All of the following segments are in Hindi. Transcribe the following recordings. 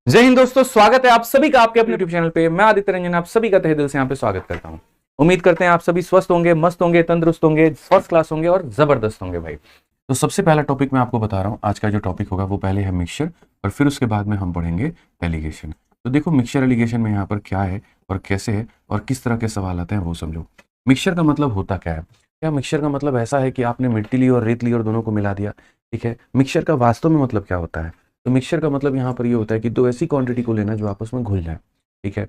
जय हिंद दोस्तों, स्वागत है आप सभी का आपके अपने यूट्यूब चैनल पे। मैं आदित्य रंजन आप सभी का तहे दिल से यहाँ पे स्वागत करता हूँ। उम्मीद करते हैं आप सभी स्वस्थ होंगे, मस्त होंगे, तंदुरुस्त होंगे, फर्स्ट क्लास होंगे और जबरदस्त होंगे भाई। तो सबसे पहला टॉपिक मैं आपको बता रहा हूँ। आज का जो टॉपिक होगा वो पहले है मिक्सचर और फिर उसके बाद में हम पढ़ेंगे एलिगेशन। तो देखो मिक्सचर एलिगेशन में यहाँ पर क्या है और कैसे है और किस तरह के सवाल आते हैं वो समझो। मिक्सचर का मतलब होता क्या है? क्या मिक्सचर का मतलब ऐसा है कि आपने मिट्टी ली और रेत ली और दोनों को मिला दिया? ठीक है, मिक्सचर का वास्तव में मतलब क्या होता है? तो मिक्सचर का मतलब यहाँ पर ये होता है कि दो ऐसी क्वांटिटी को लेना जो आपस में घुल जाए। ठीक है,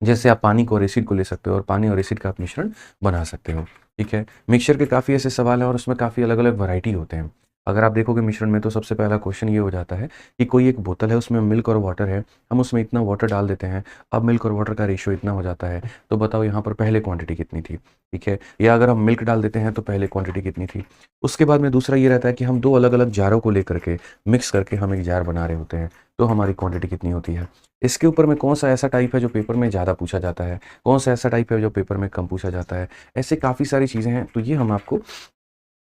जैसे आप पानी को और एसिड को ले सकते हो और पानी और एसिड का आप मिश्रण बना सकते हो। ठीक है, मिक्सचर के काफ़ी ऐसे सवाल हैं और उसमें काफ़ी अलग अलग वैरायटी होते हैं। अगर आप देखोगे मिश्रण में तो सबसे पहला क्वेश्चन ये हो जाता है कि कोई एक बोतल है, उसमें मिल्क और वाटर है, हम उसमें इतना वाटर डाल देते हैं, अब मिल्क और वाटर का रेशियो इतना हो जाता है, तो बताओ यहाँ पर पहले क्वांटिटी कितनी थी? ठीक है, या अगर हम मिल्क डाल देते हैं तो पहले क्वांटिटी कितनी थी? उसके बाद में दूसरा ये रहता है कि हम दो अलग अलग जारों को लेकर के मिक्स करके हम एक जार बना रहे होते हैं, तो हमारी क्वांटिटी कितनी होती है? इसके ऊपर में कौन सा ऐसा टाइप है जो पेपर में ज़्यादा पूछा जाता है, कौन सा ऐसा टाइप है जो पेपर में कम पूछा जाता है? ऐसे काफ़ी सारी चीज़ें हैं, तो ये हम आपको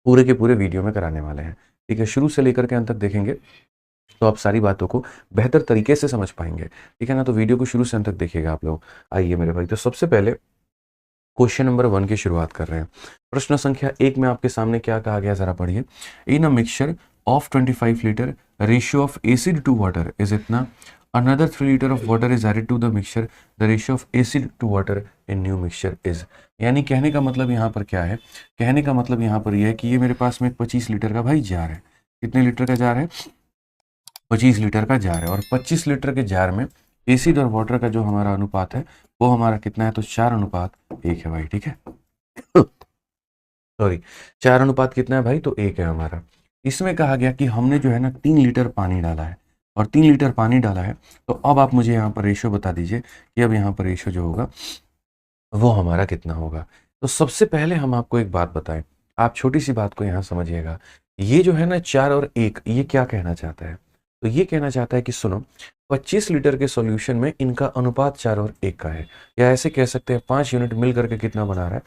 पूरे के पूरे वीडियो में कराने वाले हैं। ठीक है, शुरू से लेकर के अंत तक देखेंगे तो आप सारी बातों को बेहतर तरीके से समझ पाएंगे। ठीक है ना, तो वीडियो को शुरू से अंत तक देखिएगा आप लोग। आइए मेरे भाई, तो सबसे पहले क्वेश्चन नंबर 1 की शुरुआत कर रहे हैं। प्रश्न संख्या 1 में आपके सामने क्या कहा गया, जरा पढ़िए। In a mixture of 25 litre, ratio of acid to water is इतना, another 3 liter of water is added to the mixture, the ratio of acid to water in new mixture is। यानी कहने का मतलब यहाँ पर क्या है? कहने का मतलब यहाँ पर यह है कि ये मेरे पास में एक 25 लीटर का भाई जार है। कितने लीटर का जार है? 25 लीटर का जार है। और 25 लीटर के जार में एसिड और वाटर का जो हमारा अनुपात है वो हमारा कितना है? तो 4:1 है भाई। ठीक है, सॉरी, 4 अनुपात कितना है भाई? तो 1 है हमारा। इसमें कहा गया कि हमने जो है ना 3 लीटर पानी डाला है, और 3 लीटर पानी डाला है, तो अब आप मुझे यहाँ पर रेशियो बता दीजिए कि अब यहाँ पर रेशियो जो होगा वो हमारा कितना होगा। तो सबसे पहले हम आपको एक बात बताएं, आप छोटी सी बात को यहाँ समझिएगा। ये जो है ना 4 और 1, ये क्या कहना चाहता है? तो ये कहना चाहता है कि सुनो, 25 लीटर के सॉल्यूशन में इनका अनुपात 4 और 1 का है, या ऐसे कह सकते हैं 5 यूनिट मिल करके कितना बना रहा है?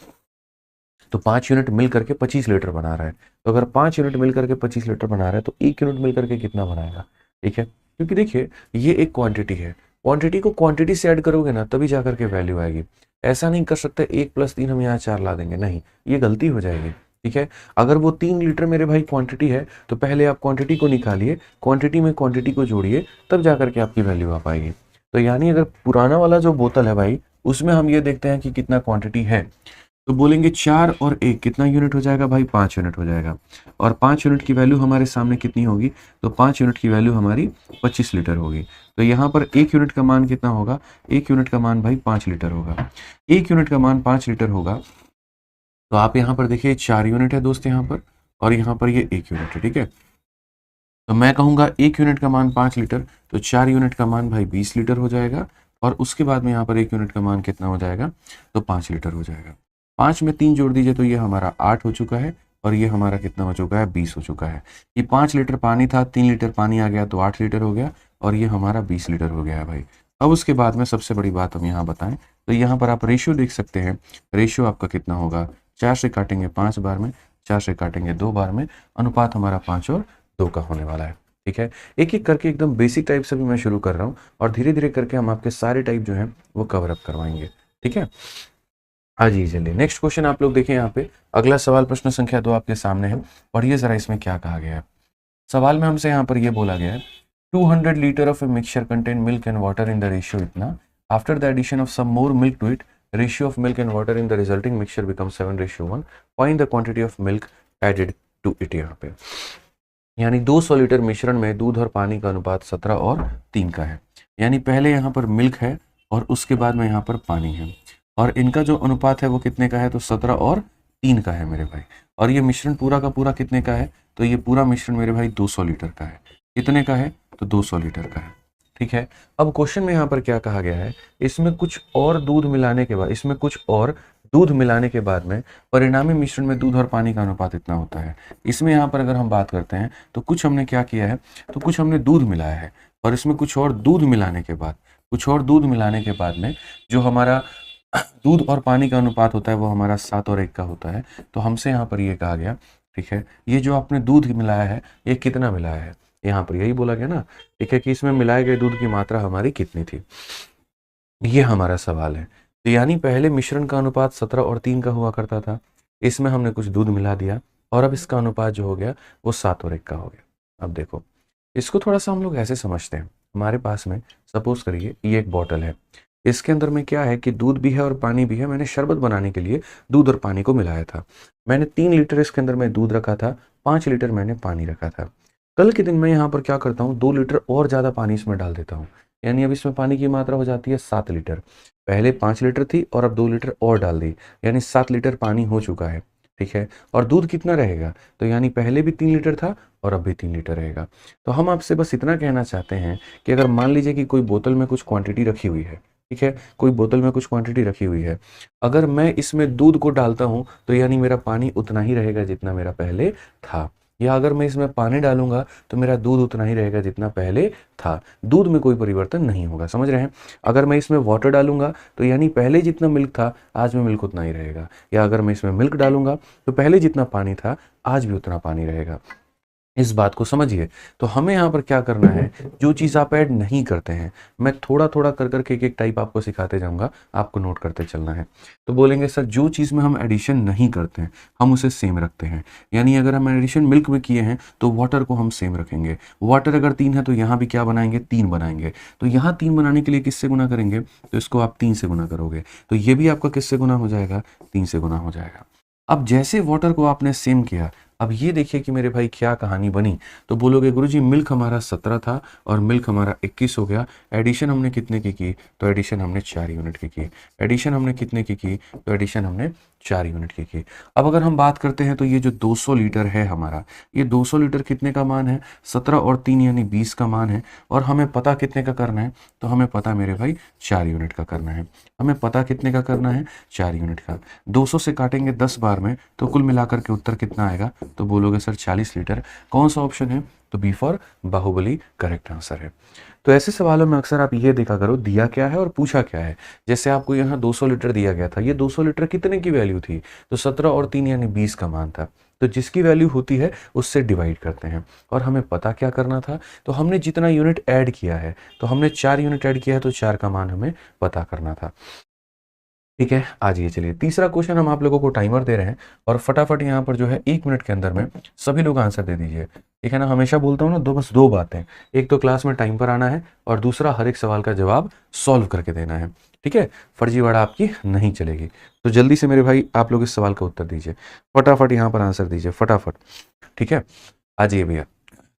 तो 5 यूनिट मिल करके 25 लीटर बना रहा है। तो अगर 5 यूनिट मिल करके 25 लीटर बना रहा है तो 1 यूनिट मिल करके कितना बनाएगा? ठीक है, क्योंकि देखिए ये एक क्वांटिटी है, क्वांटिटी को क्वांटिटी से ऐड करोगे ना तभी जा करके वैल्यू आएगी। ऐसा नहीं कर सकते 1 + 3 हम यहाँ 4 ला देंगे, नहीं, ये गलती हो जाएगी। ठीक है, अगर वो 3 लीटर मेरे भाई क्वांटिटी है तो पहले आप क्वांटिटी को निकालिए, क्वांटिटी में क्वांटिटी को जोड़िए, तब जा करके आपकी वैल्यू आ पाएगी। तो यानी अगर पुराना वाला जो बोतल है भाई, उसमें हम ये देखते हैं कि कितना क्वांटिटी है, तो बोलेंगे 4 और 1 कितना यूनिट हो जाएगा भाई? 5 यूनिट हो जाएगा। और 5 यूनिट की वैल्यू हमारे सामने कितनी होगी? तो 5 यूनिट की वैल्यू हमारी 25 लीटर होगी। तो यहाँ पर 1 यूनिट का मान कितना होगा? 1 यूनिट का मान भाई 5 लीटर होगा। 1 यूनिट का मान 5 लीटर होगा, तो आप यहाँ पर देखिए 4 यूनिट है दोस्त यहाँ पर, और यहाँ पर ये 1 यूनिट है। ठीक है, तो मैं कहूँगा 1 यूनिट का मान 5 लीटर, तो 4 यूनिट का मान भाई 20 लीटर हो जाएगा, और उसके बाद में यहाँ पर 1 यूनिट का मान कितना हो जाएगा? तो 5 लीटर हो जाएगा। 5 में 3 जोड़ दीजिए तो ये हमारा 8 हो चुका है, और ये हमारा कितना हो चुका है? 20 हो चुका है। ये 5 लीटर पानी था, 3 लीटर पानी आ गया तो 8 लीटर हो गया, और ये हमारा 20 लीटर हो गया है भाई। अब उसके बाद में सबसे बड़ी बात हम यहाँ बताएं, तो यहाँ पर आप रेशियो देख सकते हैं। रेशियो आपका कितना होगा? 4 से काटेंगे 5 बार में, 4 से काटेंगे 2 बार में, अनुपात हमारा 5 और 2 का होने वाला है। ठीक है, एक एक करके एकदम बेसिक टाइप से भी मैं शुरू कर रहा हूँ, और धीरे धीरे करके हम आपके सारे टाइप जो हैं वो कवर अप करवाएंगे। ठीक है, हाँ जी, चलिए नेक्स्ट क्वेश्चन आप लोग देखें यहाँ पे। अगला सवाल प्रश्न संख्या 2 आपके सामने है, पढ़िए जरा इसमें क्या कहा गया है। सवाल में हमसे यहाँ पर ये बोला गया है, 200 litre of a mixture contain milk and water in the ratio इतना, after the addition of some more milk to it, ratio of milk and water in the resulting mixture become 7:1, find the quantity of milk added to it. यहाँ पे यानी 200 लीटर मिश्रण में दूध और पानी का अनुपात 17 और 3 का है। यानी पहले यहाँ पर मिल्क है और उसके बाद में यहाँ पर पानी है, और इनका जो अनुपात है वो कितने का है? तो 17 और 3 का है मेरे भाई। और ये मिश्रण पूरा का पूरा कितने का है? तो ये पूरा मिश्रण मेरे भाई 200 लीटर का है। कितने का है? तो 200 लीटर का है। ठीक है, अब क्वेश्चन में यहाँ पर क्या कहा गया है, इसमें कुछ और दूध मिलाने के बाद, इसमें कुछ और दूध मिलाने के बाद में परिणामी मिश्रण में दूध और पानी का अनुपात इतना होता है। इसमें यहाँ पर अगर हम बात करते हैं तो कुछ हमने क्या किया है, तो कुछ हमने दूध मिलाया है, और इसमें कुछ और दूध मिलाने के बाद, कुछ और दूध मिलाने के बाद में जो हमारा दूध और पानी का अनुपात होता है वो हमारा 7 और 1 का होता है। तो हमसे यहाँ पर ये कहा गया, ठीक है, ये जो आपने दूध मिलाया है ये कितना मिलाया है? यहाँ पर यही बोला गया ना, ठीक है, कि इसमें मिलाए गए दूध की मात्रा हमारी कितनी थी, ये हमारा सवाल है। तो यानी पहले मिश्रण का अनुपात 17 और 3 का हुआ करता था, इसमें हमने कुछ दूध मिला दिया और अब इसका अनुपात जो हो गया वो 7 और 1 का हो गया। अब देखो इसको थोड़ा सा हम लोग ऐसे समझते हैं, हमारे पास में सपोज करिए ये एक बॉटल है, इसके अंदर में क्या है कि दूध भी है और पानी भी है। मैंने शरबत बनाने के लिए दूध और पानी को मिलाया था। मैंने 3 लीटर इसके अंदर में दूध रखा था, 5 लीटर मैंने पानी रखा था। कल के दिन मैं यहाँ पर क्या करता हूँ, 2 लीटर और ज़्यादा पानी इसमें डाल देता हूँ, यानी अब इसमें पानी की मात्रा हो जाती है 7 लीटर। पहले 5 लीटर थी और अब 2 लीटर और डाल दी, यानी 7 लीटर पानी हो चुका है, ठीक है। और दूध कितना रहेगा, तो यानी पहले भी 3 लीटर था और अब भी 3 लीटर रहेगा। तो हम आपसे बस इतना कहना चाहते हैं कि अगर मान लीजिए कि कोई बोतल में कुछ क्वांटिटी रखी हुई है, ठीक है, कोई बोतल में कुछ क्वांटिटी रखी हुई है, अगर मैं इसमें दूध को डालता हूँ तो यानी मेरा पानी उतना ही रहेगा जितना मेरा पहले था, या अगर मैं इसमें पानी डालूंगा तो मेरा दूध उतना ही रहेगा जितना पहले था, दूध में कोई परिवर्तन नहीं होगा, समझ रहे हैं। अगर मैं इसमें वाटर डालूंगा तो यानी पहले जितना मिल्क था आज में मिल्क उतना ही रहेगा, या अगर मैं इसमें मिल्क डालूंगा तो पहले जितना पानी था आज भी उतना पानी रहेगा। इस बात को समझिए। तो हमें यहाँ पर क्या करना है, जो चीज़ आप ऐड नहीं करते हैं, मैं थोड़ा थोड़ा कर करके एक एक टाइप आपको सिखाते जाऊंगा, आपको नोट करते चलना है। तो बोलेंगे सर जो चीज़ में हम एडिशन नहीं करते हैं हम उसे सेम रखते हैं, यानी अगर हम एडिशन मिल्क में किए हैं तो वाटर को हम सेम रखेंगे। वाटर अगर 3 है तो यहाँ भी क्या बनाएंगे, 3 बनाएंगे। तो यहाँ 3 बनाने के लिए किससे गुना करेंगे, तो इसको आप 3 से गुना करोगे, तो ये भी आपका किससे गुना हो जाएगा, 3 से गुना हो जाएगा। अब जैसे वाटर को आपने सेम किया, अब ये देखिए कि मेरे भाई क्या कहानी बनी। तो बोलोगे गुरुजी मिल्क हमारा 17 था और मिल्क हमारा 21 हो गया, एडिशन हमने कितने की, तो एडिशन हमने 4 यूनिट की। एडिशन हमने कितने की, तो एडिशन हमने 4 यूनिट की। अब अगर हम बात करते हैं तो ये जो 200 लीटर है हमारा, ये 200 लीटर कितने का मान है, 17 और 3 यानी 20 का मान है। और हमें पता कितने का करना है, तो हमें पता मेरे भाई 4 यूनिट का करना है। हमें पता कितने का करना है, 4 यूनिट का। 200 से काटेंगे 10 बार में तो कुल मिलाकर के उत्तर कितना आएगा, तो बोलोगे सर 40 लीटर। कौन सा ऑप्शन है, तो B for Baahubali correct answer है। तो ऐसे सवालों में अक्सर आप ये देखा करो दिया क्या है और पूछा क्या है। जैसे आपको यहाँ 200 लीटर दिया गया था, ये 200 लीटर कितने की वैल्यू थी, तो 17 और 3 यानी 20 का मान था। तो जिसकी वैल्यू होती है उससे डिवाइड करते हैं। और हमें पता क्या करना था, तो हमने जितना यूनिट ऐड किया है, तो हमने 4 यूनिट ऐड किया है तो 4 का मान हमें पता करना था। ठीक है, आज ये चलिए तीसरा क्वेश्चन हम आप लोगों को टाइमर दे रहे हैं और फटाफट यहाँ पर जो है 1 मिनट के अंदर में सभी लोग आंसर दे दीजिए। ठीक है ना, हमेशा बोलता हूँ ना, बस दो बातें, एक तो क्लास में टाइम पर आना है और दूसरा हर एक सवाल का जवाब सॉल्व करके देना है। ठीक है, फर्जीवाड़ा आपकी नहीं चलेगी। तो जल्दी से मेरे भाई आप लोग इस सवाल का उत्तर दीजिए, फटाफट यहाँ पर आंसर दीजिए फटाफट। ठीक है, आ जाइए भैया।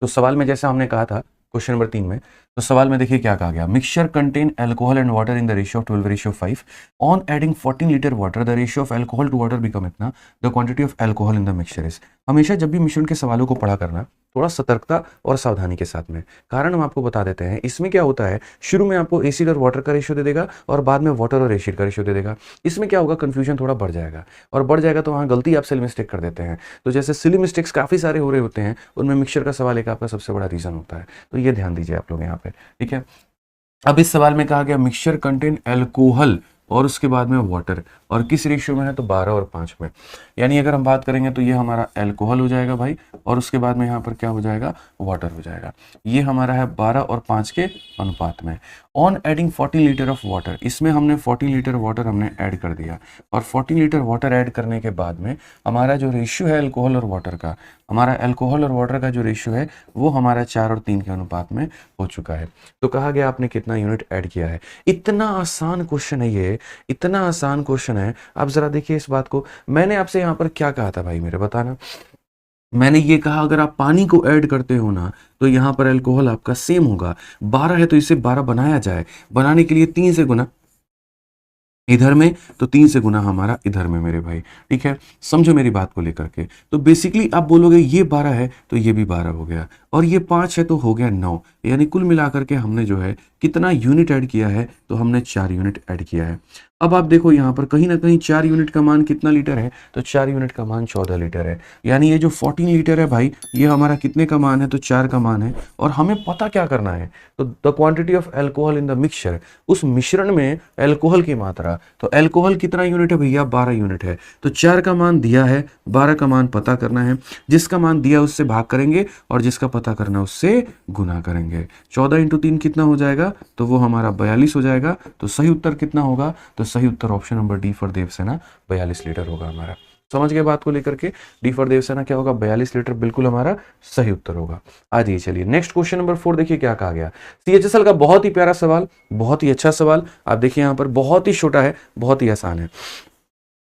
तो सवाल में जैसा हमने कहा था क्वेश्चन नंबर 3 में, तो सवाल में देखिए क्या कहा गया, mixture contain alcohol and water in the ratio of 12:5। On adding 14 litre water the ratio of alcohol to water become इतना, the quantity of alcohol in the mixture is. हमेशा जब भी मिश्रण के सवालों को पढ़ा करना थोड़ा सतर्कता और सावधानी के साथ में, कारण हम आपको बता देते हैं। इसमें क्या होता है, शुरू में आपको एसिड और वाटर का रेशियो दे देगा और बाद में वाटर और एसिड का रेशियो दे देगा। इसमें क्या होगा, कंफ्यूजन थोड़ा बढ़ जाएगा, और बढ़ जाएगा तो वहाँ गलती आप सिली मिस्टेक कर देते हैं। तो जैसे सिली मिस्टेक्स काफ़ी सारे हो रहे होते हैं, उनमें मिक्सचर का सवाल एक आपका सबसे बड़ा रीज़न होता है। तो ये ध्यान दीजिए आप लोग यहाँ पे। ठीक है, अब इस सवाल में कहा गया मिक्सचर कंटेन अल्कोहल और उसके बाद में वाटर, और किस रेशियो में है, तो 12 और 5 में। यानी अगर हम बात करेंगे तो ये हमारा अल्कोहल हो जाएगा भाई, और उसके बाद में यहाँ पर क्या हो जाएगा, वाटर हो जाएगा। ये हमारा है 12 और 5 के अनुपात में। On adding 14 litre of water, इसमें हमने 14 लीटर वाटर हमने ऐड कर दिया, और 14 लीटर वाटर ऐड करने के बाद में हमारा जो रेशियो है अल्कोहल और वाटर का, हमारा अल्कोहल और वाटर का जो रेशियो है वो हमारा 4 और 3 के अनुपात में हो चुका है। तो कहा गया आपने कितना यूनिट ऐड किया है। इतना आसान क्वेश्चन है ये, इतना आसान क्वेश्चन है। आप जरा देखिए इस बात को, मैंने आपसे यहाँ पर क्या कहा था भाई मेरे, बताना। मैंने ये कहा अगर आप पानी को ऐड करते हो ना तो यहाँ पर अल्कोहल आपका सेम होगा। 12 है तो इसे 12 बनाया जाए, बनाने के लिए 3 से गुना इधर में, तो 3 से गुना हमारा इधर में मेरे भाई। ठीक है, समझो मेरी बात को लेकर के। तो बेसिकली आप बोलोगे ये 12 है तो ये भी 12 हो गया, और ये 5 है तो हो गया 9। यानी कुल मिलाकर के हमने जो है कितना यूनिट ऐड किया है, तो हमने 4 यूनिट ऐड किया है। अब आप देखो यहाँ पर कहीं ना कहीं 4 यूनिट का मान कितना लीटर है, तो 4 यूनिट का मान 14 लीटर है। यानी ये जो 14 लीटर है भाई, ये हमारा कितने का मान है, तो 4 का मान है। और हमें पता क्या करना है, तो the quantity of alcohol in the mixture, उस मिश्रण में एल्कोहल की मात्रा। तो एल्कोहल कितना यूनिट है भैया, 12 यूनिट है। तो 4 का मान दिया है, 12 का मान पता करना है। जिसका मान दिया उससे भाग करेंगे और जिसका पता करना है उससे गुना करेंगे। 14 इंटू 3 कितना हो जाएगा, तो वो हमारा 42 हो जाएगा। तो सही उत्तर कितना होगा, तो सही उत्तर option number D for Devsena 42 litre होगा हमारा। समझ गए बात को लेकर के, डी फॉर देवसेना क्या होगा, 42 लीटर बिल्कुल हमारा सही उत्तर होगा। आ जाइए चलिए नेक्स्ट क्वेश्चन नंबर 4 देखिए क्या कहा गया। सीएचएसएल का बहुत ही प्यारा सवाल, बहुत ही अच्छा सवाल। आप देखिए यहाँ पर बहुत ही छोटा है, बहुत ही आसान है।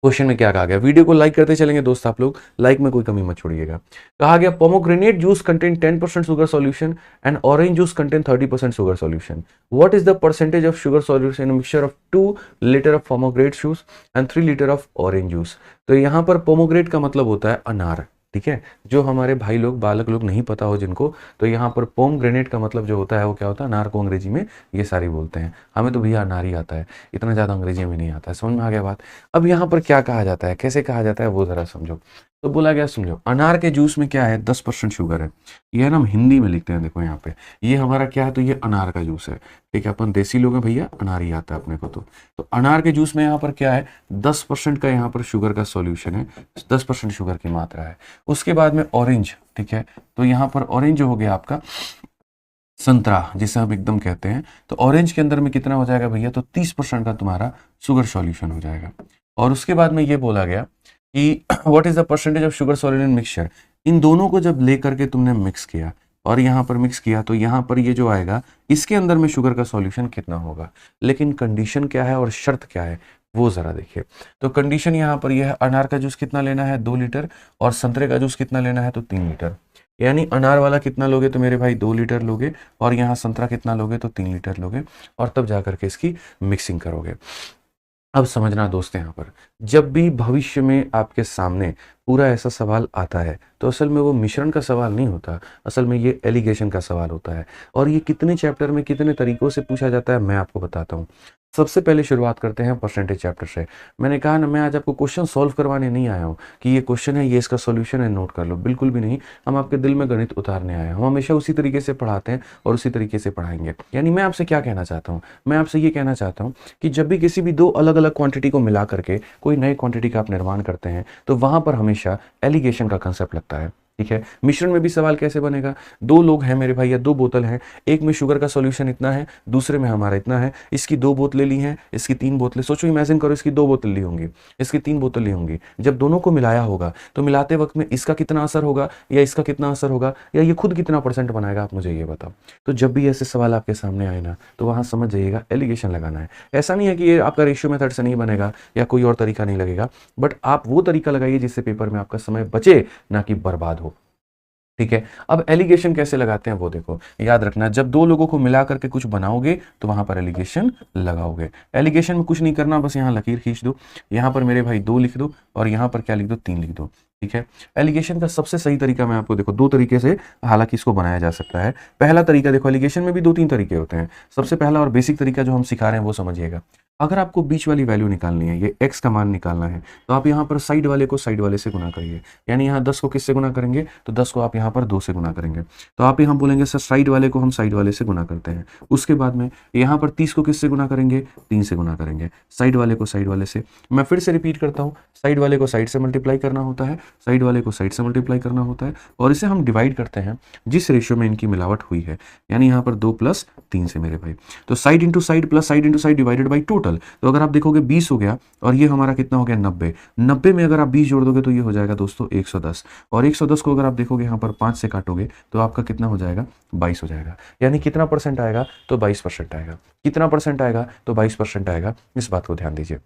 क्वेश्चन में क्या कहा गया, वीडियो को लाइक करते चलेंगे दोस्त, आप लोग लाइक में कोई कमी मत छोड़िएगा। कहा गया pomegranate juice contain 10% sugar solution and orange juice contain 30% sugar solution. What is the percentage of sugar solution in mixture of 2 litre of pomegranate juice and 3 litre of orange juice. तो यहाँ पर पोमोग्रेनेट का मतलब होता है अनार, ठीक है। जो हमारे भाई लोग बालक लोग नहीं पता हो जिनको, तो यहाँ पर पोम ग्रेनेट का मतलब जो होता है वो क्या होता है, अनार को अंग्रेजी में ये सारी बोलते हैं। हमें तो भैया अनार ही आता है, इतना ज़्यादा अंग्रेजी में नहीं आता है। समझ में आ गया बात। अब यहाँ पर क्या कहा जाता है, कैसे कहा जाता है वो ज़रा समझो। तो बोला गया समझो, अनार के जूस में क्या है, 10% शुगर है। ये है ना, हम हिंदी में लिखते हैं, देखो यहाँ पे ये हमारा क्या है, तो ये अनार का जूस है, ठीक है। अपन देसी लोग हैं भैया, अनार ही आता है अपने को। तो अनार के जूस में यहाँ पर क्या है, 10% का यहाँ पर शुगर का सॉल्यूशन है, 10% शुगर की मात्रा है। उसके बाद में ऑरेंज, ठीक है। तो यहाँ पर ऑरेंज हो गया आपका संतरा, जिसे हम एकदम कहते हैं। तो ऑरेंज के अंदर में कितना हो जाएगा भैया, तो 30% का तुम्हारा शुगर सॉल्यूशन हो जाएगा। और उसके बाद में ये बोला गया कि what is the percentage of sugar solution mixture. इन दोनों को जब लेकर के तुमने मिक्स किया और यहाँ पर मिक्स किया, तो यहाँ पर ये जो आएगा इसके अंदर में शुगर का सॉल्यूशन कितना होगा। लेकिन कंडीशन क्या है और शर्त क्या है वो जरा देखिए। तो कंडीशन यहाँ पर यह है, अनार का जूस कितना लेना है, 2 लीटर, और संतरे का जूस कितना लेना है, तो 3 लीटर। यानी अनार वाला कितना लोगे, तो मेरे भाई 2 लीटर लोगे, और यहाँ संतरा कितना लोगे, तो 3 लीटर लोगे, और तब जाकर के इसकी मिक्सिंग करोगे। अब समझना दोस्त, यहाँ पर जब भी भविष्य में आपके सामने पूरा ऐसा सवाल आता है, तो असल में वो मिश्रण का सवाल नहीं होता, असल में ये एलिगेशन का सवाल होता है। और ये कितने चैप्टर में कितने तरीकों से पूछा जाता है मैं आपको बताता हूँ। सबसे पहले शुरुआत करते हैं परसेंटेज चैप्टर से। मैंने कहा ना, मैं आज आपको क्वेश्चन सॉल्व करवाने नहीं आया हूँ कि ये क्वेश्चन है, ये इसका सॉल्यूशन है, नोट कर लो, बिल्कुल भी नहीं। हम आपके दिल में गणित उतारने आए हैं। हम हमेशा उसी तरीके से पढ़ाते हैं और उसी तरीके से पढ़ाएंगे। यानी मैं आपसे क्या कहना चाहता हूँ, मैं आपसे ये कहना चाहता हूँ कि जब भी किसी भी 2 अलग अलग क्वांटिटी को मिला करके कोई नई क्वांटिटी का आप निर्माण करते हैं, तो वहां पर हमेशा एलिगेशन का कंसेप्ट लगता है, ठीक है। मिश्रण में भी सवाल कैसे बनेगा, 2 लोग हैं मेरे भाई, या 2 बोतल हैं, एक में शुगर का सॉल्यूशन इतना है, दूसरे में हमारा इतना है। इसकी 2 बोतलें ली हैं, इसकी 3 बोतलें। सोचो, इमेजिन करो, इसकी 2 बोतल ली होंगी, इसकी 3 बोतल ली होंगी। जब दोनों को मिलाया होगा, तो मिलाते वक्त में इसका कितना असर होगा या इसका कितना असर होगा, या ये खुद कितना परसेंट बनाएगा, आप मुझे ये बताओ। तो जब भी ऐसे सवाल आपके सामने आए ना, तो वहां समझ जाइएगा एलिगेशन लगाना है। ऐसा नहीं है कि ये आपका रेशियो मेथड से नहीं बनेगा या कोई और तरीका नहीं लगेगा, बट आप वो तरीका लगाइए जिससे पेपर में आपका समय बचे, ना कि बर्बाद हो, ठीक है। अब एलिगेशन कैसे लगाते हैं वो देखो, याद रखना, जब 2 लोगों को मिला करके कुछ बनाओगे तो वहां पर एलिगेशन लगाओगे। एलिगेशन में कुछ नहीं करना, बस यहाँ लकीर खींच दो, यहाँ पर मेरे भाई 2 लिख दो, और यहाँ पर क्या लिख दो, 3 लिख दो, ठीक है। एलिगेशन का सबसे सही तरीका मैं आपको देखो 2 तरीके से हालांकि इसको बनाया जा सकता है। पहला तरीका देखो, एलिगेशन में भी 2-3 तरीके होते हैं। सबसे पहला और बेसिक तरीका जो हम सिखा रहे हैं वो समझिएगा। अगर आपको बीच वाली वैल्यू निकालनी है, ये x का मान निकालना है, तो आप यहाँ पर साइड वाले को साइड वाले से गुना करिए। यानी यहाँ 10 को किससे गुना करेंगे, तो 10 को आप यहाँ पर 2 से गुना करेंगे। तो आप यहाँ बोलेंगे सर साइड वाले को हम साइड वाले से गुना करते हैं। उसके बाद में यहाँ पर 30 को किससे गुना करेंगे, 3 से गुना करेंगे। साइड वाले को साइड वाले से, मैं फिर से रिपीट करता हूँ, साइड वाले को साइड से मल्टीप्लाई करना होता है, साइड वाले को साइड से मल्टीप्लाई करना होता है, और इसे हम डिवाइड करते हैं जिस रेशियो में इनकी मिलावट हुई है। यानी यहाँ पर 2 + 3 से मेरे भाई, तो side into side plus side into side divided by total. तो अगर आप देखोगे 20 हो गया, और ये हमारा कितना हो गया, 90। 90 में अगर आप 20 जोड़ दोगे तो ये हो जाएगा दोस्तों 110, और 110 को अगर आप देखोगे यहाँ पर 5 से काटोगे तो आपका कितना हो जाएगा, 22 हो जाएगा। यानी कितना परसेंट आएगा, तो 22% आएगा। कितना परसेंट आएगा, तो 22% आएगा। इस बात को ध्यान दीजिए,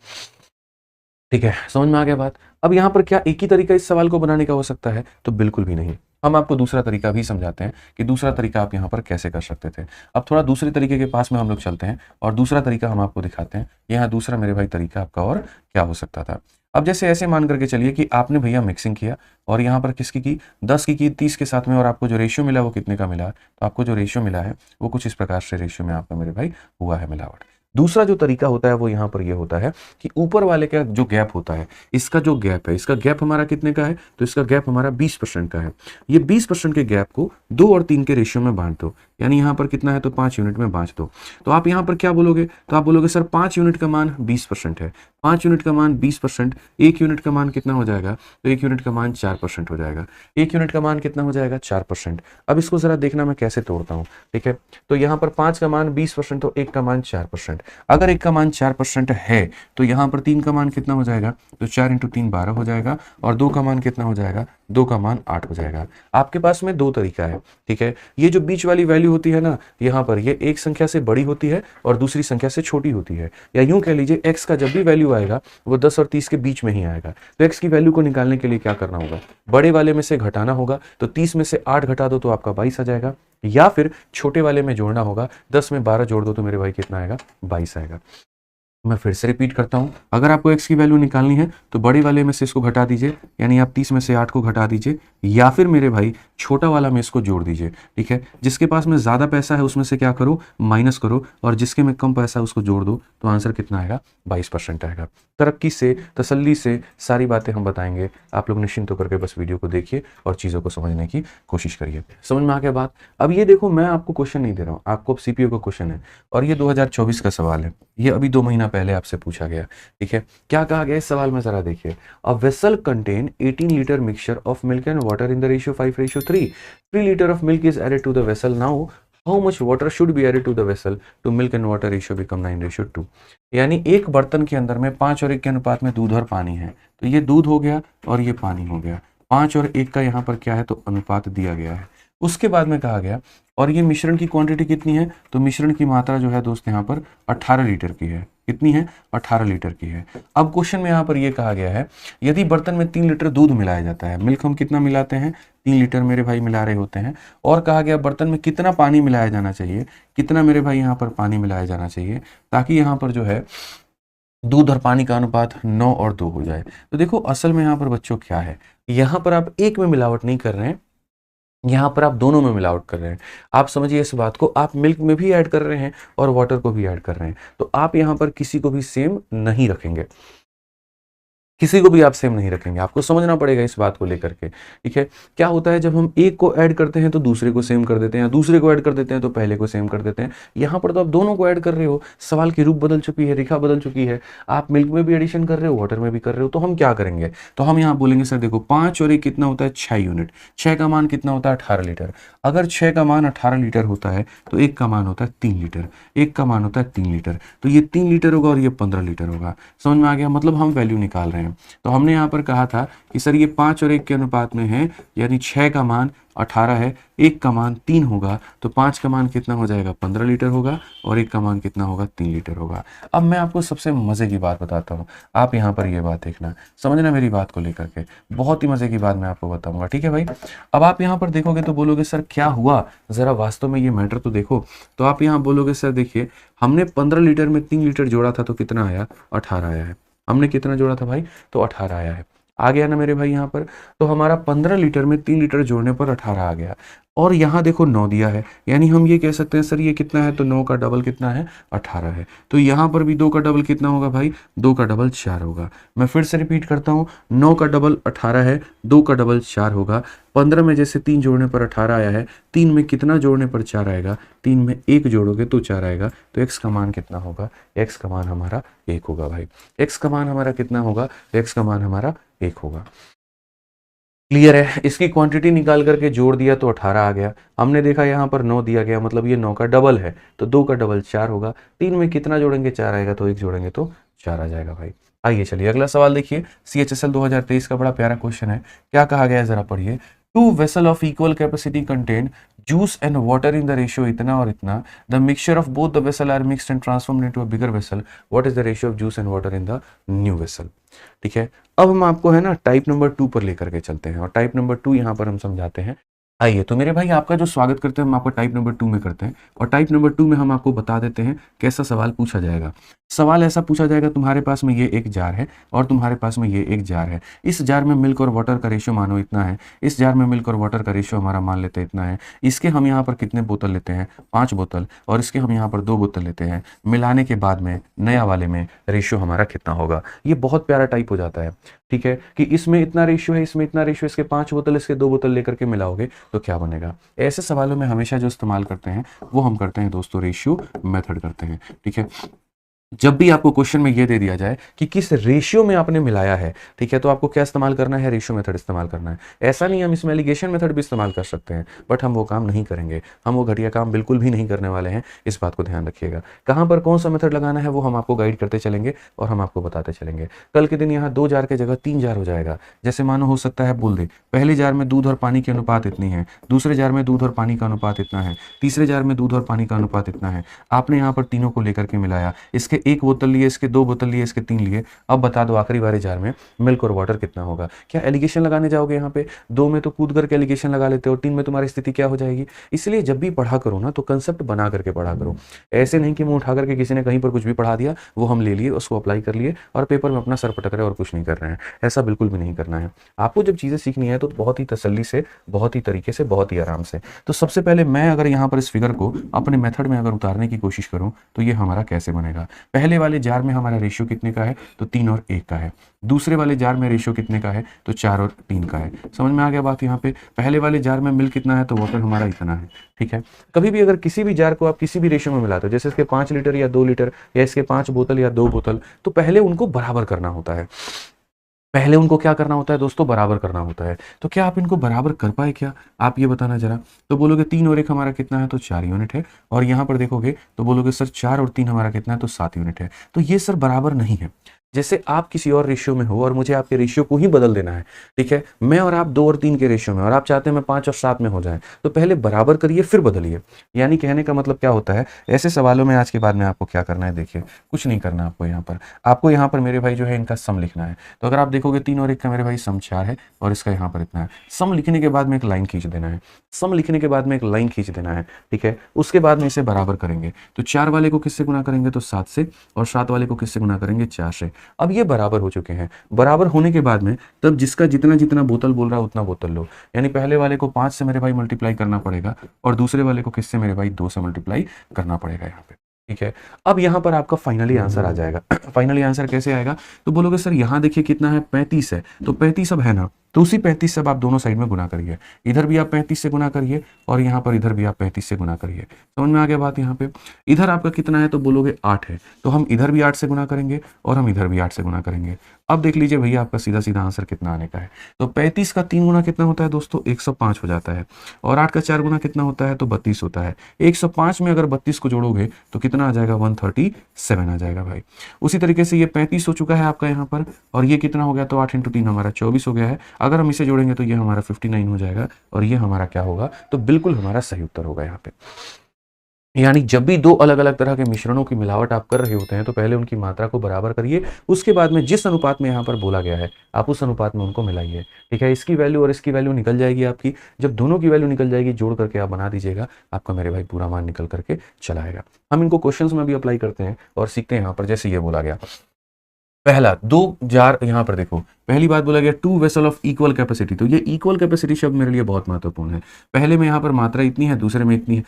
ठीक है। समझ में आ गया बात। अब यहाँ पर क्या एक ही तरीका इस सवाल को बनाने का हो सकता है, तो बिल्कुल भी नहीं। हम आपको दूसरा तरीका भी समझाते हैं कि दूसरा तरीका आप यहाँ पर कैसे कर सकते थे। अब थोड़ा दूसरे तरीके के पास में हम लोग चलते हैं और दूसरा तरीका हम आपको दिखाते हैं। यहाँ दूसरा मेरे भाई तरीका आपका और क्या हो सकता था। अब जैसे ऐसे मान करके चलिए कि आपने भैया मिक्सिंग किया, और यहाँ पर किसकी की, 10 की 30 के साथ में, और आपको जो रेशियो मिला वो कितने का मिला। तो आपको जो रेशियो मिला है वो कुछ इस प्रकार से रेशियो में आपका मेरे भाई हुआ है मिलावट। दूसरा जो तरीका होता है वो यहाँ पर ये होता है कि ऊपर वाले का जो गैप होता है, इसका जो गैप है, इसका गैप हमारा कितने का है, तो इसका गैप हमारा 20% का है। ये 20% के गैप को 2 और 3 के रेशियो में बांट दो, यानी यहाँ पर कितना है तो 5 यूनिट में बांट दो। तो आप यहाँ पर क्या बोलोगे, तो आप बोलोगे सर 5 यूनिट का मान 20% है, 5 यूनिट का मान 20%, 1 यूनिट का मान कितना हो जाएगा, तो 1 यूनिट का मान 4% हो जाएगा। 1 यूनिट का मान कितना हो जाएगा, 4%। अब इसको जरा देखना मैं कैसे तोड़ता हूँ, ठीक है। तो यहाँ पर 5 का मान 20%, तो 1 का मान 4%। अगर 1 का मान 4% है तो यहाँ पर 3 का मान कितना हो जाएगा, तो 4 × 3 12 हो जाएगा, और 2 का मान कितना हो जाएगा, 2 का मान 8 हो जाएगा। आपके पास में 2 तरीका है, ठीक है। ये जो बीच वाली वैल्यू होती है ना, यहाँ पर ये एक संख्या से बड़ी होती है और दूसरी संख्या से छोटी होती है, या यूं कह लीजिए x का जब भी वैल्यू आएगा वो 10 और 30 के बीच में ही आएगा। तो x की वैल्यू को निकालने के लिए क्या करना होगा, बड़े वाले में से घटाना होगा, तो 30 में से 8 घटा दो तो आपका 22 आ जाएगा, या फिर छोटे वाले में जोड़ना होगा, 10 में 12 जोड़ दो तो मेरे भाई कितना आएगा, 22 आएगा। मैं फिर से रिपीट करता हूं, अगर आपको x की वैल्यू निकालनी है तो बड़े वाले में से इसको घटा दीजिए, यानी आप 30 में से 8 को घटा दीजिए, या फिर मेरे भाई छोटा वाला में इसको जोड़ दीजिए, ठीक है। जिसके पास में ज़्यादा पैसा है उसमें से क्या करो, माइनस करो, और जिसके में कम पैसा है उसको जोड़ दो, तो आंसर कितना आएगा, 22% आएगा। तरक्की से, तसल्ली से सारी बातें हम बताएंगे, आप लोग निश्चिंत होकर के बस वीडियो को देखिए और चीज़ों को समझने की कोशिश करिए। समझ में आ गया बात। अब ये देखो, मैं आपको क्वेश्चन नहीं दे रहा हूँ, आपको CPU का क्वेश्चन है, और ये 2024 का सवाल है, ये अभी 2 महीना पहले आपसे पूछा गया, ठीक है। क्या कहा गया इस सवाल में, जरा देखिए। A vessel contain 18 litre mixture of milk and water in the ratio 5:3। 3 litre of milk is added to the vessel. Now how much water should be added to the vessel to milk and water ratio become 9:2। यानी एक बर्तन के अंदर में 5 और 1 के अनुपात में दूध और पानी है, तो ये दूध हो गया और ये पानी हो गया, 5 और 1 का यहाँ पर क्या है, तो अनुपात दिया गया है। उसके बाद में कहा गया, और ये मिश्रण की क्वांटिटी कितनी है, तो मिश्रण की मात्रा जो है दोस्त यहाँ पर 18 लीटर की है। कितनी है, 18 लीटर की है। अब क्वेश्चन में यहाँ पर ये कहा गया है, यदि बर्तन में 3 लीटर दूध मिलाया जाता है, मिल्क हम कितना मिलाते हैं, 3 लीटर मेरे भाई मिला रहे होते हैं, और कहा गया बर्तन में कितना पानी मिलाया जाना चाहिए, कितना मेरे भाई यहाँ पर पानी मिलाया जाना चाहिए, ताकि यहाँ पर जो है दूध और पानी का अनुपात 9 और 2 हो जाए। तो देखो असल में यहाँ पर बच्चों क्या है, यहाँ पर आप एक में मिलावट नहीं कर रहे हैं, यहाँ पर आप दोनों में मिलावट कर रहे हैं। आप समझिए इस बात को, आप मिल्क में भी ऐड कर रहे हैं और वाटर को भी ऐड कर रहे हैं, तो आप यहाँ पर किसी को भी सेम नहीं रखेंगे, किसी को भी आप सेम नहीं रखेंगे। आपको समझना पड़ेगा इस बात को लेकर के, ठीक है। क्या होता है, जब हम एक को ऐड करते हैं तो दूसरे को सेम कर देते हैं, दूसरे को ऐड कर देते हैं तो पहले को सेम कर देते हैं। यहाँ पर तो आप दोनों को ऐड कर रहे हो, सवाल की रूप बदल चुकी है, रेखा बदल चुकी है, आप मिल्क में भी एडिशन कर रहे हो, वाटर में भी कर रहे हो। तो हम क्या करेंगे, तो हम यहाँ बोलेंगे सर देखो 5 और 1 कितना होता है, 6 यूनिट, 6 का मान कितना होता है, 18 लीटर। अगर 6 का मान 18 लीटर होता है तो 1 का मान होता है 3 लीटर, 1 का मान होता है 3 लीटर, तो ये 3 लीटर होगा और ये 15 लीटर होगा। समझ में आ गया, मतलब हम वैल्यू निकाल रहे हैं। तो हमने यहाँ पर कहा था कि सर ये 5 और 1 के अनुपात में है, यानी 6 का मान 18 है, 1 का मान 3 होगा, तो 5 का मान कितना हो जाएगा, 15 लीटर होगा, और 1 का मान कितना होगा, 3 लीटर होगा। अब मैं आपको सबसे मज़े की बात बताता हूँ, आप यहाँ पर ये बात देखना, समझना मेरी बात को लेकर के, बहुत ही मज़े की बात मैं आपको बताऊँगा, ठीक है भाई। अब आप यहाँ पर देखोगे तो बोलोगे सर क्या हुआ, ज़रा वास्तव में ये मैटर तो देखो। तो आप यहाँ बोलोगे सर देखिए, हमने 15 लीटर में 3 लीटर जोड़ा था तो कितना आया, 18 आया है। हमने कितना जोड़ा था भाई, तो 18 आया है। आ गया ना मेरे भाई यहाँ पर, तो हमारा 15 लीटर में 3 लीटर जोड़ने पर 18 आ गया, और यहाँ देखो 9 दिया है, यानी हम ये कह सकते हैं सर ये कितना है, तो 9 का डबल कितना है, 18 है। तो यहाँ पर भी 2 का डबल कितना होगा भाई, 2 का डबल 4 होगा। मैं फिर से रिपीट करता हूँ, 9 का डबल 18 है, 2 का डबल 4 होगा। 15 में जैसे 3 जोड़ने पर 18 आया है, 3 में कितना जोड़ने पर 4 आएगा, 3 में 1 जोड़ोगे तो 4 आएगा। तो x का मान कितना होगा, x का मान हमारा 1 होगा भाई। x का मान हमारा कितना होगा, x का मान हमारा 1 होगा। क्लियर है, इसकी क्वांटिटी निकाल करके जोड़ दिया तो 18 आ गया। हमने देखा यहाँ पर 9 दिया गया, मतलब ये 9 का डबल है, तो 2 का डबल 4 होगा। 3 में कितना जोड़ेंगे, 4 आएगा, तो 1 जोड़ेंगे तो 4 आ जाएगा भाई। आइए चलिए अगला सवाल देखिए, CHSL 2023 का बड़ा प्यारा क्वेश्चन है। क्या कहा गया है जरा पढ़िए। 2 vessel of equal capacity contain juice and water in the ratio इतना और इतना. The mixture of both the vessel are mixed and transformed into a bigger vessel. What is the ratio of juice and water in the new vessel? ठीक है, अब हम आपको है ना टाइप नंबर 2 पर लेकर के चलते हैं, और टाइप नंबर 2 यहाँ पर हम समझाते हैं आइए तो मेरे भाई आपका जो स्वागत करते हैं हम आपको टाइप नंबर 2 में करते हैं और टाइप नंबर 2 में हम आपको बता देते हैं कैसा सवाल पूछा जाएगा। सवाल ऐसा पूछा जाएगा, तुम्हारे पास में ये एक जार है और तुम्हारे पास में ये एक जार है। इस जार में मिल्क और वाटर का रेशियो मानो इतना है, इस जार में मिल्क और वाटर का रेशियो हमारा मान लेते हैं इतना है। इसके हम यहाँ पर कितने बोतल लेते हैं, 5 बोतल, और इसके हम यहाँ पर 2 बोतल लेते हैं। मिलाने के बाद में नया वाले में रेशियो हमारा कितना होगा। ये बहुत प्यारा टाइप हो जाता है, ठीक है, कि इसमें इतना रेशियो है, इसमें इतना रेशियो, इसके 5 बोतल, इसके 2 बोतल लेकर के मिलाओगे तो क्या बनेगा। ऐसे सवालों में हमेशा जो इस्तेमाल करते हैं वो हम करते हैं दोस्तों रेशियो मेथड करते हैं, ठीक है। जब भी आपको क्वेश्चन में ये दे दिया जाए कि किस रेशियो में आपने मिलाया है, ठीक है, तो आपको क्या इस्तेमाल करना है, रेशियो मेथड इस्तेमाल करना है। ऐसा नहीं, हम इसमें एलिगेशन मेथड भी इस्तेमाल कर सकते हैं, बट हम वो काम नहीं करेंगे, हम वो घटिया काम बिल्कुल भी नहीं करने वाले हैं। इस बात को ध्यान रखिएगा। कहाँ पर कौन सा मेथड लगाना है वो हम आपको गाइड करते चलेंगे और हम आपको बताते चलेंगे। कल के दिन यहाँ 2 जार की जगह 3 जार हो जाएगा। जैसे मानो हो सकता है बोल दे पहले जार में दूध और पानी की अनुपात इतनी है, दूसरे जार में दूध और पानी का अनुपात इतना है, तीसरे जार में दूध और पानी का अनुपात इतना है। आपने यहाँ पर तीनों को लेकर के मिलाया, इसके 1 बोतल लिए, इसके 2 बोतल लिए, इसके 3 लिए। अब बता दो आखिरी वाले जार में मिल्क और वाटर कितना होगा। क्या एलिगेशन लगाने जाओगे यहाँ पे? 2 में तो कूद करके एलिगेशन लगा लेते हो, 3 में तुम्हारी स्थिति क्या हो जाएगी। इसलिए जब भी पढ़ा करो ना तो कंसेप्ट बना करके पढ़ा करो। ऐसे नहीं कि मुंह उठा करके किसी ने कहीं पर कुछ भी पढ़ा दिया, वो हम ले लिए, उसको अप्लाई कर लिए और पेपर में अपना सर पटक रहे और कुछ नहीं कर रहे हैं। ऐसा बिल्कुल भी नहीं करना है। आपको जब चीज़ें सीखनी है तो बहुत ही तसल्ली से, बहुत ही तरीके से, बहुत ही आराम से। तो सबसे पहले मैं अगर यहाँ पर इस फिगर को अपने मेथड में अगर उतारने की कोशिश करूँ तो ये हमारा कैसे बनेगा। पहले वाले जार में हमारा रेशियो कितने का है, तो 3 और 1 का है। दूसरे वाले जार में रेशियो कितने का है, तो 4 और 3 का है। समझ में आ गया बात। यहाँ पे पहले वाले जार में मिल्क कितना है, तो वाटर हमारा इतना है, ठीक है। कभी भी अगर किसी भी जार को आप किसी भी रेशियो में मिलाते हो, जैसे इसके 5 लीटर या 2 लीटर या इसके 5 बोतल या 2 बोतल, तो पहले उनको बराबर करना होता है। पहले उनको क्या करना होता है दोस्तों, बराबर करना होता है। तो क्या आप इनको बराबर कर पाए क्या, आप ये बताना जरा। तो बोलोगे 3 और 1 हमारा कितना है, तो 4 यूनिट है। और यहाँ पर देखोगे तो बोलोगे सर 4 और 3 हमारा कितना है, तो 7 यूनिट है। तो ये सर बराबर नहीं है। जैसे आप किसी और रेशियो में हो और मुझे आपके रेशियो को ही बदल देना है, ठीक है। मैं और आप 2 और 3 के रेशियो में और आप चाहते हैं मैं 5 और 7 में हो जाए, तो पहले बराबर करिए फिर बदलिए। यानी कहने का मतलब क्या होता है, ऐसे सवालों में आज के बाद में आपको क्या करना है, देखिए कुछ नहीं करना आपको। आपको यहाँ पर मेरे भाई जो है इनका सम लिखना है। तो अगर आप देखोगे 3 और 1 का मेरे भाई सम 4 है और इसका यहाँ पर इतना है। सम लिखने के बाद में एक लाइन खींच देना है, सम लिखने के बाद में एक लाइन खींच देना है, ठीक है। उसके बाद में इसे बराबर करेंगे। तो 4 वाले को किससे गुना करेंगे, तो 7 से, और 7 वाले को किससे गुना करेंगे, 4 से। अब ये बराबर हो चुके हैं। बराबर होने के बाद में तब जिसका जितना जितना बोतल बोल रहा है उतना बोतल लो। यानी पहले वाले को 5 से मेरे भाई मल्टीप्लाई करना पड़ेगा और दूसरे वाले को किससे मेरे भाई 2 से मल्टीप्लाई करना पड़ेगा यहाँ पे, ठीक है। अब यहाँ पर आपका फाइनली आंसर आ जाएगा। फाइनली आंसर कैसे आएगा, तो बोलोगे सर यहाँ देखिए कितना है, 35 है। तो 35 अब है ना, तो उसी 35 से अब आप दोनों साइड में गुना करिए। इधर भी आप 35 से गुना करिए और यहाँ पर इधर भी आप 35 से गुना करिए। समझ में आ गया बात। यहाँ पे इधर आपका कितना है, तो बोलोगे 8 है। तो हम इधर भी 8 से गुना करेंगे और हम इधर भी 8 से गुना करेंगे। अब देख लीजिए भैया आपका सीधा सीधा आंसर कितना आने का है। तो 35 का 3 गुना कितना होता है दोस्तों, 105 हो जाता है। और 8 का 4 गुना कितना होता है, तो 32 होता है। 105 में अगर 32 को जोड़ोगे तो कितना आ जाएगा, 137 आ जाएगा भाई। उसी तरीके से ये 35 हो चुका है आपका यहाँ पर, और ये कितना हो गया, तो 8 × 3 हमारा 24 हो गया है। अगर हम इसे जोड़ेंगे तो ये हमारा 59 हो जाएगा और ये हमारा क्या होगा, तो बिल्कुल हमारा सही उत्तर होगा यहाँ पे। यानी जब भी 2 अलग अलग तरह के मिश्रणों की मिलावट आप कर रहे होते हैं तो पहले उनकी मात्रा को बराबर करिए। उसके बाद में जिस अनुपात में यहाँ पर बोला गया है आप उस अनुपात में उनको मिलाइए, ठीक है। इसकी वैल्यू और इसकी वैल्यू निकल जाएगी आपकी। जब दोनों की वैल्यू निकल जाएगी जोड़ करके आप बना दीजिएगा, आपका मेरे भाई पूरा मान निकल करके चला आएगा। हम इनको क्वेश्चंस में भी अप्लाई करते हैं और सीखते हैं यहाँ पर। जैसे ये बोला गया पहला 2 जार, यहाँ पर देखो पहली बात बोला गया 2 वेसल ऑफ इक्वल कैपेसिटी। तो ये इक्वल कैपेसिटी शब्द मेरे लिए बहुत महत्वपूर्ण है। पहले में यहाँ पर मात्रा इतनी है, दूसरे में इतनी है,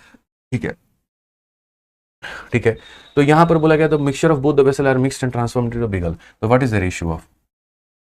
ठीक है, ठीक है। तो यहां पर बोला गया तो mixture of both the vessel are mixed and transformed into beagle. तो what is the ratio of,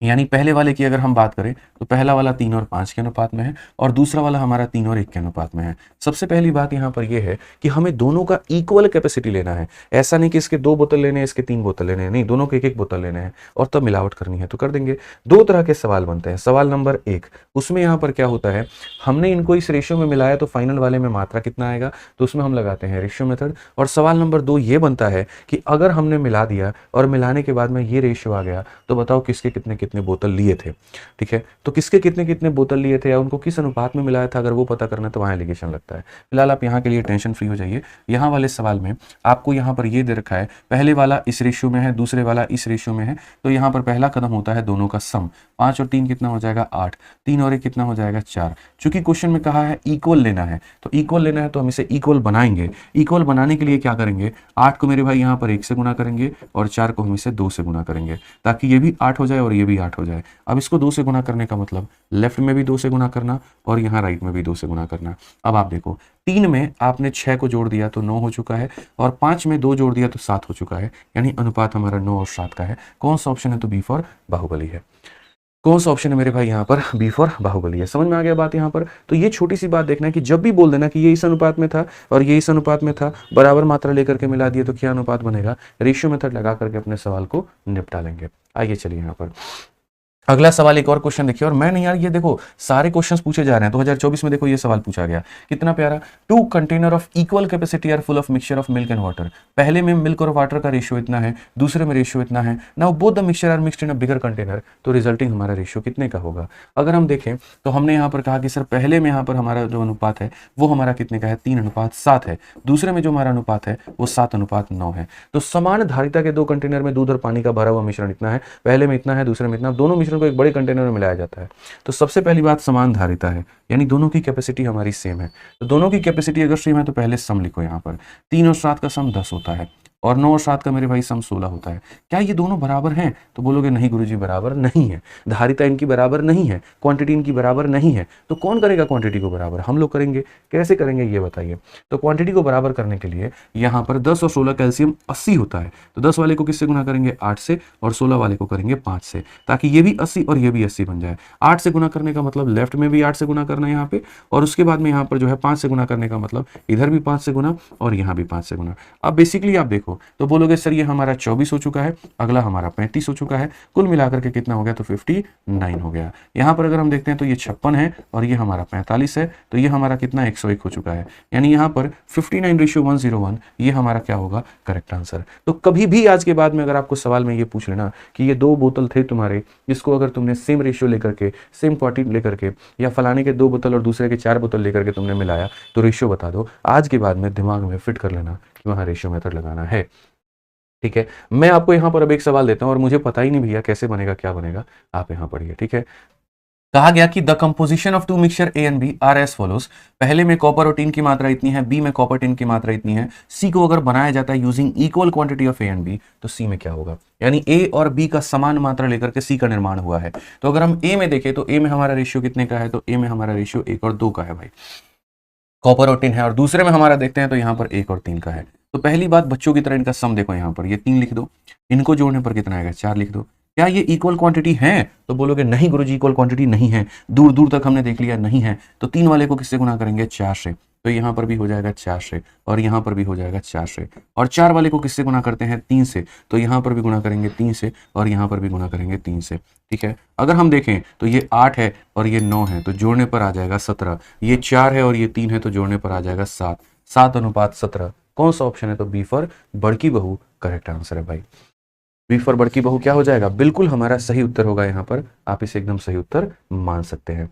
यानी पहले वाले की अगर हम बात करें तो पहला वाला 3 और 5 के अनुपात में है और दूसरा वाला हमारा 3 और 1 के अनुपात में है। सबसे पहली बात यहाँ पर यह है कि हमें दोनों का इक्वल कैपेसिटी लेना है। ऐसा नहीं कि इसके 2 बोतल लेने हैं, इसके 3 बोतल लेने हैं, नहीं, दोनों के 1-1 बोतल लेने हैं और तब मिलावट करनी है तो कर देंगे। 2 तरह के सवाल बनते हैं। सवाल नंबर 1, उसमें यहाँ पर क्या होता है, हमने इनको इस रेशियो में मिलाया तो फाइनल वाले में मात्रा कितना आएगा, तो उसमें हम लगाते हैं रेशियो मेथड। और सवाल नंबर 2 ये बनता है कि अगर हमने मिला दिया और मिलाने के बाद में ये रेशियो आ गया तो बताओ किसके कितने कितने कितने बोतल लिए थे, ठीक है। तो किसके कितने कितने बोतल लिए थे या उनको किस अनुपात में मिलाया था, अगर वो पता करना है तो वहाँ एलिगेशन लगता है। फिलहाल आप यहाँ के लिए टेंशन फ्री हो जाइए। यहाँ वाले सवाल में आपको यहाँ पर ये दे रखा है, पहले वाला इस रेशियो में है, दूसरे वाला इस रेशियो में है, तो यहाँ पर पहला कदम होता है दोनों का सम। 5 और 3 कितना हो जाएगा 8, 3 और 1 कितना हो जाएगा 4। चूंकि क्वेश्चन में कहा है इक्वल लेना है, तो इक्वल लेना है तो हम इसे इक्वल बनाएंगे। इक्वल बनाने के लिए क्या करेंगे, 8 को मेरे भाई यहाँ पर 1 से गुना करेंगे और 4 को हम इसे 2 से गुना करेंगे, ताकि ये भी 8 हो जाए और ये भी 8 हो जाए। अब इसको 2 से गुना करने का मतलब लेफ्ट में भी 2 से गुना करना और यहाँ राइट में भी 2 से गुना करना। अब आप देखो 3 में आपने 6 को जोड़ दिया तो 9 हो चुका है, और 5 में 2 जोड़ दिया तो 7 हो चुका है, यानी अनुपात हमारा 9 और 7 का है। कौन सा ऑप्शन है, तो बी फॉर बाहुबली है। कौन सा ऑप्शन है मेरे भाई, यहाँ पर बी फॉर बाहुबली है। समझ में आ गया बात यहाँ पर। तो ये छोटी सी बात देखना है कि जब भी बोल देना कि ये इस अनुपात में था और ये इस अनुपात में था, बराबर मात्रा लेकर के मिला दिए तो क्या अनुपात बनेगा, रेशियो मेथड लगा करके अपने सवाल को निपटा लेंगे। आइए चलिए यहाँ पर अगला सवाल, एक और क्वेश्चन देखिए। और मैं नहीं यार, ये देखो सारे क्वेश्चंस पूछे जा रहे हैं। 2024 में देखो ये सवाल पूछा गया, कितना प्यारा। 2 container of equal capacity are full of mixture of milk and water. पहले में मिल्क और वाटर का रेशियो इतना है, दूसरे में रेशियो इतना है। Now both the mixture are mixed in a bigger container, तो रिजल्टिंग हमारा रेशियो कितने का होगा। अगर हम देखें तो हमने यहाँ पर कहा कि सर पहले में यहाँ पर हमारा जो अनुपात है वो हमारा कितने का है, 3:7 है। दूसरे में जो हमारा अनुपात है वो 7:9 है। तो समान धारिता के 2 कंटेनर में दूध और पानी का भरा हुआ मिश्रण इतना है, पहले में इतना है, दूसरे में इतना। दोनों मिश्रण को एक बड़े कंटेनर में मिलाया जाता है। तो सबसे पहली बात समान धारिता है, यानी दोनों की कैपेसिटी हमारी सेम है। तो दोनों की कैपेसिटी अगर सेम है तो पहले सम लिखो। यहाँ पर 3 और 7 का सम 10 होता है और 9 और 7 का मेरे भाई सम 16 होता है। क्या ये दोनों बराबर हैं, तो बोलोगे नहीं गुरुजी बराबर नहीं है, धारिता इनकी बराबर नहीं है, क्वांटिटी इनकी बराबर नहीं है। तो कौन करेगा क्वांटिटी को बराबर, हम लोग करेंगे। कैसे करेंगे ये बताइए। तो क्वांटिटी को बराबर करने के लिए यहाँ पर 10 और 16 कैल्शियम 80 होता है, तो 10 वाले को किससे गुना करेंगे 8 से, और 16 वाले को करेंगे 5 से, ताकि ये भी 80 और ये भी 80 बन जाए। 8 से गुना करने का मतलब लेफ्ट में भी 8 से गुना करना है यहाँ पे, और उसके बाद में यहाँ पर जो है 5 से गुना करने का मतलब इधर भी 5 से गुना और यहाँ भी 5 से गुना। अब बेसिकली आप देखो तो बोलोगे सर ये हमारा 24 हो चुका है, अगला हमारा 35 हो चुका है, कुल मिलाकर के कितना हो गया, तो 59 हो गया। यहाँ पर अगर हम देखते हैं तो ये 56 है और ये हमारा 45 है, तो ये हमारा कितना 101 हो चुका है। यानी यहाँ पर 59:101 ये हमारा क्या होगा, करेक्ट आंसर। तो कभी भी आज के बाद में अगर आपको सवाल में ये पूछ लेना कि ये 2 बोतल थे तुम्हारे, जिसको अगर तुमने सेम रेशियो लेकर के, सेम क्वांटिटी लेकर के, या फलाने के 2 बोतल और दूसरे के 4 बोतल लेकर के तुमने मिलाया, तो रेशियो बता दो। आज के बाद में दिमाग में फिट कर लेना कि वहाँ रेशियो मेथड लगाना है, ठीक है। मैं आपको यहाँ पर अब एक सवाल देता हूँ और मुझे पता ही नहीं भैया कैसे बनेगा क्या बनेगा, आप यहाँ पढ़िए, ठीक है। कहा गया कि the composition of 2 mixture A and B are as follows. पहले में कॉपर और टिन की मात्रा इतनी है, बी में कॉपर टिन की मात्रा इतनी है। सी को अगर बनाया जाता है using equal quantity of A and B, तो सी में क्या होगा, यानी ए और बी का समान मात्रा लेकर के सी का निर्माण हुआ है। तो अगर हम ए में देखें तो ए में हमारा रेशियो कितने का है, तो ए में हमारा रेशियो 1 और 2 का है भाई, कॉपर और टिन है। और दूसरे में हमारा देखते हैं तो यहाँ पर 1 और 3 का है। तो पहली बात बच्चों की तरह इनका सम देखो, यहाँ पर ये 3 लिख दो, इनको जोड़ने पर कितना आएगा 4 लिख दो। क्या ये इक्वल क्वांटिटी है, तो बोलोगे नहीं गुरुजी इक्वल क्वांटिटी नहीं है, दूर दूर तक हमने देख लिया नहीं है। तो 3 वाले को किससे गुना करेंगे 4 से, तो यहाँ पर भी हो जाएगा 4 से और यहाँ पर भी हो जाएगा 4 से। और 4 वाले को किससे गुना करते हैं 3 से, तो यहाँ पर भी गुना करेंगे 3 से और यहाँ पर भी गुना करेंगे 3 से, ठीक है। अगर हम देखें तो ये 8 है और ये 9 है, तो जोड़ने पर आ जाएगा 17। ये 4 है और ये 3 है, तो जोड़ने पर आ जाएगा 7, 7:17। कौन सा ऑप्शन है, तो बी फॉर बड़की बहू करेक्ट आंसर है भाई। बी फॉर बड़की बहू क्या हो जाएगा, बिल्कुल हमारा सही उत्तर होगा। यहाँ पर आप इसे एकदम सही उत्तर मान सकते हैं।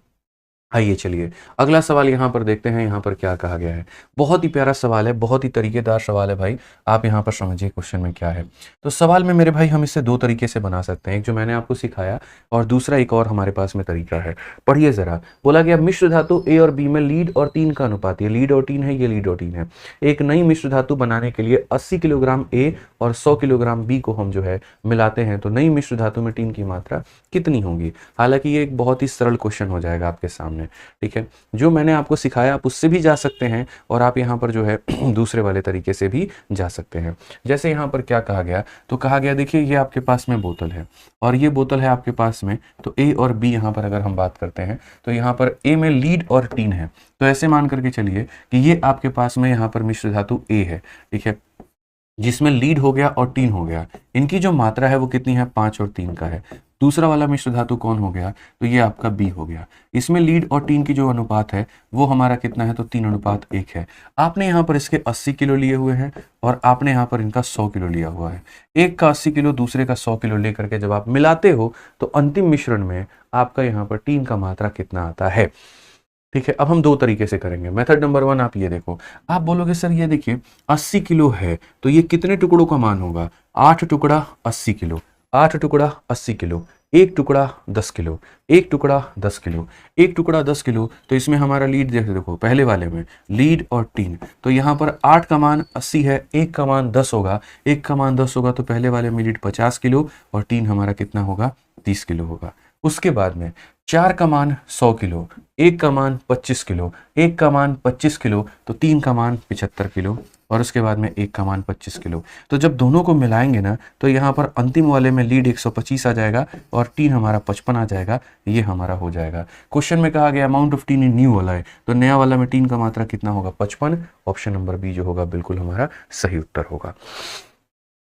आइए चलिए अगला सवाल यहाँ पर देखते हैं, यहाँ पर क्या कहा गया है। बहुत ही प्यारा सवाल है, बहुत ही तरीकेदार सवाल है भाई। आप यहाँ पर समझिए क्वेश्चन में क्या है। तो सवाल में मेरे भाई हम इसे 2 तरीके से बना सकते हैं, एक जो मैंने आपको सिखाया और दूसरा एक और हमारे पास में तरीका है। पढ़िए जरा। बोला गया मिश्र धातु ए और बी में लीड और टीन का अनुपात, ये लीड और टीन है, ये लीड और टीन है। एक नई मिश्र धातु बनाने के लिए 80 किलोग्राम ए और 100 किलोग्राम बी को हम जो है मिलाते हैं, तो नई मिश्र धातु में टीन की मात्रा कितनी होगी। हालांकि ये एक बहुत ही सरल क्वेश्चन हो जाएगा आपके सामने, ठीक है। जो मैंने आपको सिखाया आप उससे भी जा सकते हैं और आप यहाँ पर जो है दूसरे वाले तरीके से भी जा सकते हैं। जैसे यहाँ पर क्या कहा गया, तो कहा गया देखिए ये आपके पास में बोतल है और ये बोतल है आपके पास में, तो ए और बी यहाँ पर अगर हम बात करते हैं तो यहाँ पर ए में लीड और टीन है, तो ऐसे मान करके चलिए कि ये आपके पास में यहाँ पर मिश्र धातु ए है, ठीक है, जिसमें लीड हो गया और टीन हो गया। इनकी जो मात्रा है वो कितनी है 5 और 3 का है। दूसरा वाला मिश्र धातु कौन हो गया, तो ये आपका बी हो गया। इसमें लीड और टीन की जो अनुपात है वो हमारा कितना है, तो 3:1 है। आपने यहाँ पर इसके 80 किलो लिए हुए हैं और आपने यहाँ पर इनका 100 किलो लिया हुआ है। एक का 80 किलो दूसरे का 100 किलो लेकर के जब आप मिलाते हो तो अंतिम मिश्रण में आपका यहाँ पर टीन का मात्रा कितना आता है। ठीक है, अब हम दो तरीके से करेंगे। मेथड नंबर 1, आप ये देखो, आप बोलोगे सर ये देखिए 80 किलो है तो ये कितने टुकड़ों का मान होगा, 8 टुकड़ा 80 किलो, 8 टुकड़ा 80 किलो, एक टुकड़ा 10 किलो, एक टुकड़ा 10 किलो, एक टुकड़ा 10 किलो। तो इसमें हमारा लीड देखो पहले वाले में लीड और टीन, तो यहाँ पर 8 का मान 80 है, एक का मान 10 होगा, एक का मान 10 होगा तो पहले वाले में लीड 50 किलो और टीन हमारा कितना होगा, 30 किलो होगा। उसके बाद में 4 का मान 100 किलो, एक का मान 25 किलो, एक का मान 25 किलो तो 3 का मान 75 किलो और उसके बाद में एक का मान 25 किलो। तो जब दोनों को मिलाएंगे ना तो यहाँ पर अंतिम वाले में लीड 125 आ जाएगा और टीन हमारा 55 आ जाएगा, ये हमारा हो जाएगा। क्वेश्चन में कहा गया amount of tin in new वाला है, तो नया वाला में टीन का मात्रा कितना होगा, 55। ऑप्शन नंबर बी जो होगा बिल्कुल हमारा सही उत्तर होगा।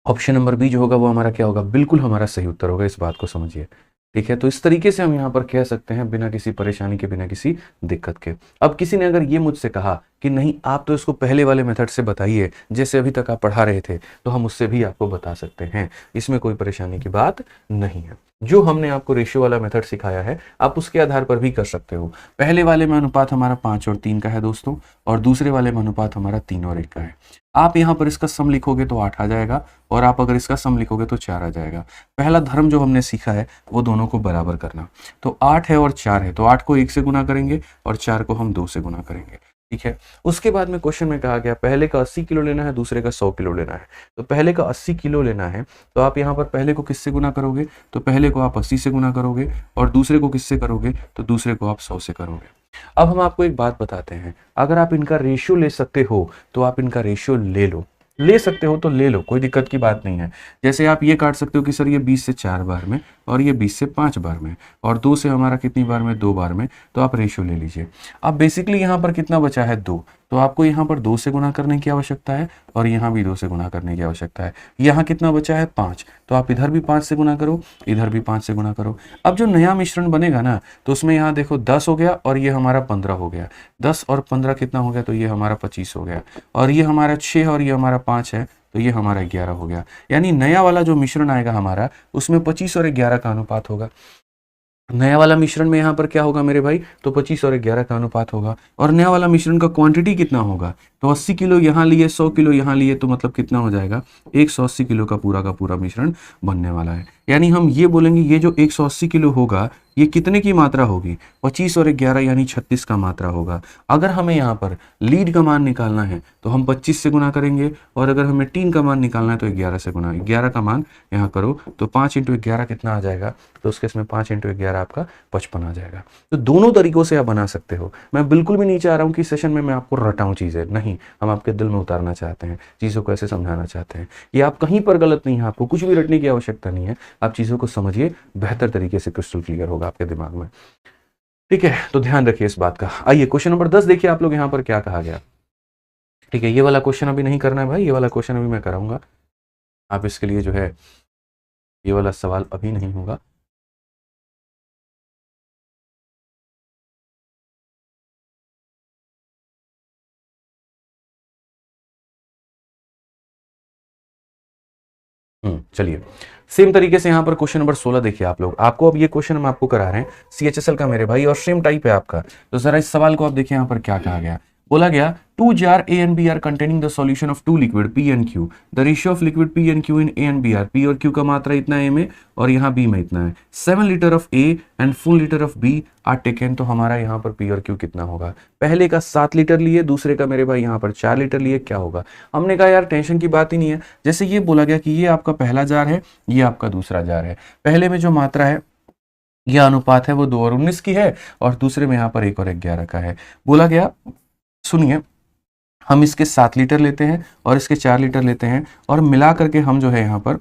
ऑप्शन नंबर बी जो होगा वो हमारा क्या होगा, बिल्कुल हमारा सही उत्तर होगा। इस बात को समझिए। ठीक है, तो इस तरीके से हम यहाँ पर कह सकते हैं बिना किसी परेशानी के, बिना किसी दिक्कत के। अब किसी ने अगर ये मुझसे कहा कि नहीं आप तो इसको पहले वाले मेथड से बताइए जैसे अभी तक आप पढ़ा रहे थे, तो हम उससे भी आपको बता सकते हैं, इसमें कोई परेशानी की बात नहीं है। जो हमने आपको रेशियो वाला मेथड सिखाया है आप उसके आधार पर भी कर सकते हो। पहले वाले में अनुपात हमारा 5 और 3 का है दोस्तों, और दूसरे वाले में अनुपात हमारा 3 और 1 का है। आप यहाँ पर इसका सम लिखोगे तो 8 आ जाएगा और आप अगर इसका सम लिखोगे तो 4 आ जाएगा। पहला धर्म जो हमने सीखा है वो दोनों को बराबर करना। तो 8 है और 4 है तो 8 को 1 से गुना करेंगे और 4 को हम 2 से गुना करेंगे। ठीक है, उसके बाद में क्वेश्चन में कहा गया पहले का 80 किलो लेना है, दूसरे का 100 किलो लेना है। तो पहले का 80 किलो लेना है तो आप यहाँ पर पहले को किससे गुना करोगे, तो पहले को आप 80 से गुना करोगे और दूसरे को किससे करोगे, तो दूसरे को आप 100 से करोगे। अब हम आपको एक बात बताते हैं, अगर आप इनका रेशियो ले सकते हो तो आप इनका रेशियो ले लो, ले सकते हो तो ले लो, कोई दिक्कत की बात नहीं है। जैसे आप ये काट सकते हो कि सर ये 20 से 4 बार में और ये 20 से 5 बार में और 2 से हमारा कितनी बार में, 2 बार में, तो आप रेशियो ले लीजिए। अब बेसिकली यहाँ पर कितना बचा है, 2, तो आपको यहाँ पर 2 से गुना करने की आवश्यकता है और यहाँ भी 2 से गुना करने की आवश्यकता है। यहाँ कितना बचा है, 5, तो आप इधर भी 5 से गुना करो, इधर भी 5 से गुना करो। अब जो नया मिश्रण बनेगा ना तो उसमें यहाँ देखो 10 हो गया और ये हमारा 15 हो गया, 10 और 15 कितना हो गया, तो ये हमारा 25 हो गया और ये हमारा 6 और ये हमारा 5 है तो ये हमारा 11 हो गया। यानी नया वाला जो मिश्रण आएगा हमारा उसमें 25 और 11 का अनुपात होगा। नया वाला मिश्रण में यहाँ पर क्या होगा मेरे भाई, तो 25 और 11 का अनुपात होगा। और नया वाला मिश्रण का क्वांटिटी कितना होगा, तो 80 किलो यहाँ लिए, 100 किलो यहाँ लिए, तो मतलब कितना हो जाएगा, 180 किलो का पूरा मिश्रण बनने वाला है। यानी हम ये बोलेंगे ये जो 180 किलो होगा ये कितने की मात्रा होगी, 25 और 11 यानी 36 का मात्रा होगा। अगर हमें यहाँ पर लीड का मान निकालना है तो हम 25 से गुना करेंगे और अगर हमें टीन का मान निकालना है तो 11 से गुना, 11 का मान यहाँ करो तो 5 × 11 कितना आ जाएगा, तो उसके इसमें 5 × 11 आपका 55 आ जाएगा। तो दोनों तरीकों से आप बना सकते हो। मैं बिल्कुल भी नहीं चाह रहा हूँ कि सेशन में मैं आपको रटाऊँ चीज़ें, नहीं, हम आपके दिल में उतारना चाहते हैं, चीज़ों को ऐसे समझाना चाहते हैं। ये आप कहीं पर गलत नहीं है, आपको कुछ भी रटने की आवश्यकता नहीं है, आप चीज़ों को समझिए, बेहतर तरीके से क्रिस्टल क्लियर होगा आपके दिमाग में। ठीक है, तो ध्यान रखिए इस बात का। आइए क्वेश्चन नंबर 10 देखिए आप लोग यहाँ पर क्या कहा गया। ठीक है, ये वाला क्वेश्चन अभी नहीं करना है भाई, ये वाला क्वेश्चन अभी मैं कराऊंगा। आप इसके लिए जो है ये वाला सवाल अभी नहीं होगा। चलिए सेम तरीके से यहाँ पर क्वेश्चन नंबर 16 देखिए आप लोग। आपको अब ये क्वेश्चन हम आपको करा रहे हैं CHSL का मेरे भाई और सेम टाइप है आपका। तो जरा इस सवाल को आप देखिए यहाँ पर क्या कहा गया। बोला गया 2 jar A and B are containing the solution of 2 liquid P and Q. The ratio of liquid P and Q in A and B are, P और Q का मात्रा इतना है A में और यहाँ B में इतना है। 7 liter of A and full liter of B are taken। तो हमारा यहाँ पर P और Q कितना होगा। पहले का 7 लीटर लिए, दूसरे का मेरे भाई यहाँ पर 4 लीटर लिए, क्या होगा। हमने कहा यार टेंशन की बात ही नहीं है। जैसे ये बोला गया कि ये आपका पहला जार है, ये आपका दूसरा जार है। पहले में जो मात्रा है यह अनुपात है वो 2 और 19 की है और दूसरे में यहाँ पर 1 और 11 का है। बोला गया, सुनिए, हम इसके 7 लीटर लेते हैं और इसके 4 लीटर लेते हैं और मिला करके हम जो है यहाँ पर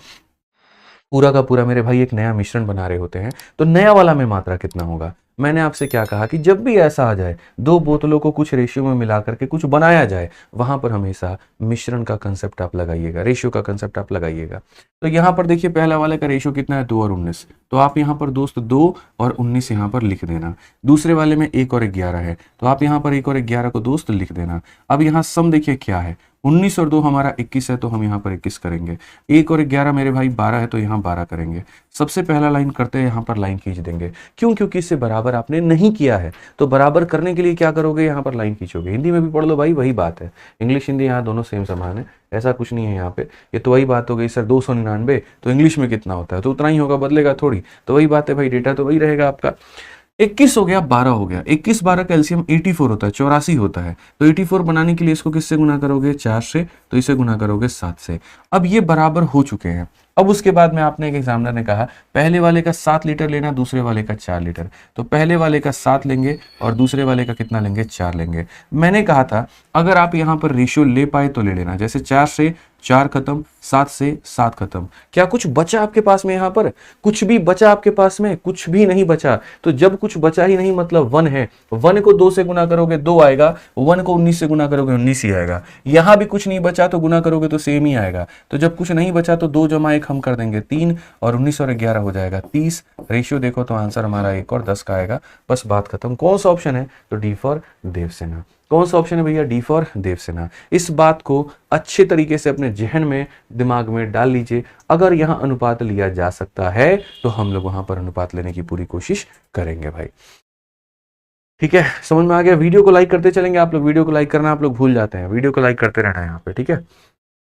पूरा का पूरा मेरे भाई एक नया मिश्रण बना रहे होते हैं। तो नया वाला में मात्रा कितना होगा, मैंने आपसे क्या कहा कि जब भी ऐसा आ जाए, दो बोतलों को कुछ रेशियो में मिला करके कुछ बनाया जाए, वहां पर हमेशा मिश्रण का कंसेप्ट आप लगाइएगा, रेशियो का कंसेप्ट आप लगाइएगा। तो यहाँ पर देखिए पहला वाले का रेशियो कितना है, 2 और 19, तो आप यहाँ पर दोस्त 2 और 19 यहाँ पर लिख देना। दूसरे वाले में 1 और 11 है, तो आप यहाँ पर 1 और 11 को दोस्त लिख देना। अब यहाँ सम देखिए क्या है, 19 और 2 हमारा 21 है, तो हम यहाँ पर 21 करेंगे। 1 और 11 मेरे भाई 12 है, तो यहाँ 12 करेंगे। सबसे पहला लाइन करते हैं, यहाँ पर लाइन खींच देंगे। क्यों? क्योंकि इससे बराबर आपने नहीं किया है, तो बराबर करने के लिए क्या करोगे, यहाँ पर लाइन खींचोगे। हिंदी में भी पढ़ लो भाई, वही बात है। इंग्लिश हिंदी यहाँ दोनों सेम समान है, ऐसा कुछ नहीं है यहाँ पे। ये तो वही बात हो गई सर, 299 तो इंग्लिश में कितना होता है, तो उतना ही होगा, बदलेगा थोड़ी। तो वही बात है भाई, डेटा तो वही रहेगा आपका। 21 हो गया, 12 हो गया, 21 12 का एलसीएम 84 होता है, 84 होता है। तो 84 बनाने के लिए इसको किससे गुना करोगे, 4 से, तो इसे गुना करोगे 7 से। अब ये बराबर हो चुके हैं। अब उसके बाद में आपने एक एग्जामिनर ने कहा पहले वाले का 7 लीटर लेना, दूसरे वाले का 4 लीटर। तो पहले वाले का 7 लेंगे और दूसरे वाले का कितना लेंगे, 4 लेंगे। मैंने कहा था अगर आप यहाँ पर रेशियो ले पाए तो ले लेना, जैसे 4 से 4 खत्म, 7 से 7 खत्म। क्या कुछ बचा आपके पास में, यहाँ पर कुछ भी बचा आपके पास में, कुछ भी नहीं बचा। तो जब कुछ बचा ही नहीं मतलब 1 है, 1 को 2 से गुना करोगे 2 आएगा, 1 को 19 से गुना करोगे 19 ही आएगा। यहां भी कुछ नहीं बचा तो गुना करोगे तो सेम ही आएगा। तो जब कुछ नहीं बचा तो 2 जमा 1 हम कर देंगे 3, और 19 और 11 हो जाएगा 30। रेशियो देखो तो आंसर हमारा 1 और 10 का आएगा। बस बात खत्म। कौन सा ऑप्शन है, तो डी फॉर देवसेना। कौन सा ऑप्शन है भैया, डी फॉर देवसेना। इस बात को अच्छे तरीके से अपने जहन में, दिमाग में डाल लीजिए। अगर यहां अनुपात लिया जा सकता है तो हम लोग वहां पर अनुपात लेने की पूरी कोशिश करेंगे भाई। ठीक है, समझ में आ गया। वीडियो को लाइक करते चलेंगे आप लोग, वीडियो को लाइक करना आप लोग भूल जाते हैं, वीडियो को लाइक करते रहना है यहाँ पे, ठीक है।